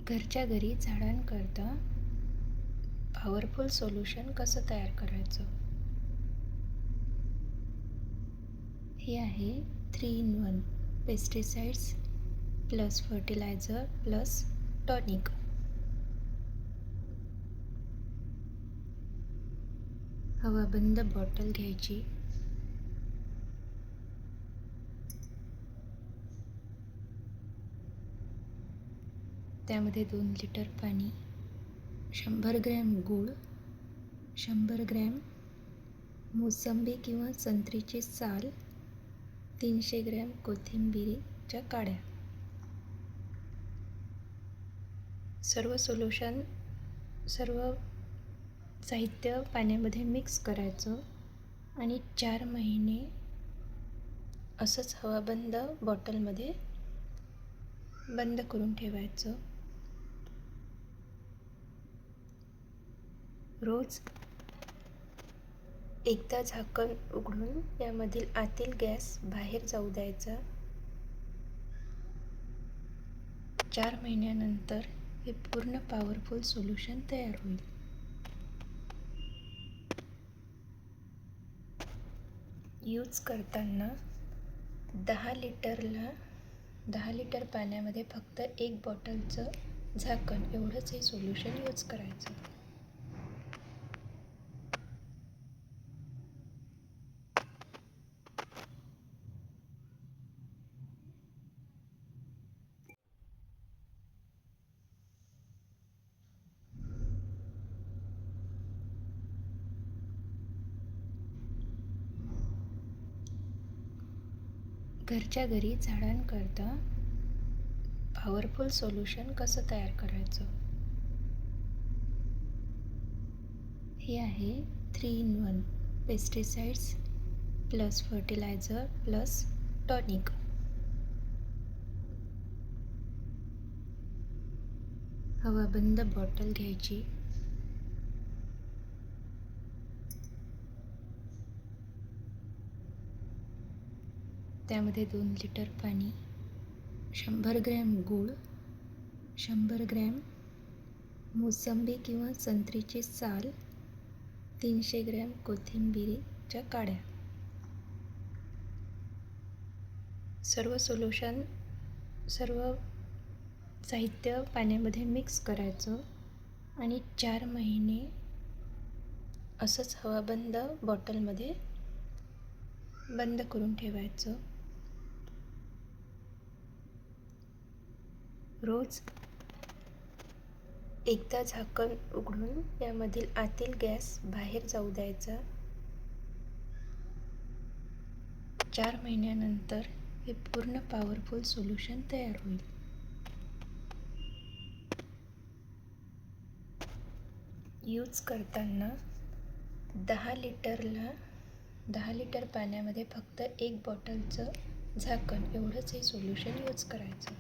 घरच्या घरी झाडांकरता powerful solution कसं तयार करायचं. हे आहे 3 in 1 pesticides plus fertilizer plus tonic. हवाबंद बॉटल घ्यायची. त्यामध्ये 2 लिटर पाणी, 100 ग्रॅम गूळ, 100 ग्रॅम मोसंबी किंवा संत्रीची साल, 300 ग्रॅम कोथिंबीरीच्या काड्या. सर्व साहित्य पाण्यामध्ये मिक्स करायचं आणि 4 महिने असंच हवाबंद बॉटलमध्ये बंद करून ठेवायचं. रोज एकदा झाकण उघडून यामधील आतील गॅस बाहेर जाऊ द्यायचा. 4 महिन्यानंतर हे पूर्ण पॉवरफुल सोल्युशन तयार होईल. यूज करताना 10 लिटर पाण्यामध्ये फक्त 1 बॉटलचं झाकण एवढंच हे सोल्युशन यूज करायचं. घरच्या घरी झाडांकरता पॉवरफुल सोल्युशन कसं तयार करायचं. हे आहे 3 in 1 pesticides plus fertilizer plus tonic. हवाबंद बॉटल घ्यायची. त्यामध्ये 2 लिटर पाणी, 100 ग्रॅम गूळ, 100 ग्रॅम मोसंबी किंवा संत्रीची साल, 300 ग्रॅम कोथिंबीरीच्या काड्या. सर्व साहित्य पाण्यामध्ये मिक्स करायचं आणि 4 महिने असंच हवाबंद बॉटलमध्ये बंद करून ठेवायचं. रोज एकदा झाकण उघडून यामधील आतील गॅस बाहेर जाऊ द्यायचा. 4 महिन्यानंतर हे पूर्ण पॉवरफुल सोल्युशन तयार होईल. यूज करताना 10 लिटर पाण्यामध्ये फक्त 1 बॉटलचं झाकण एवढंच हे सोल्युशन यूज करायचं.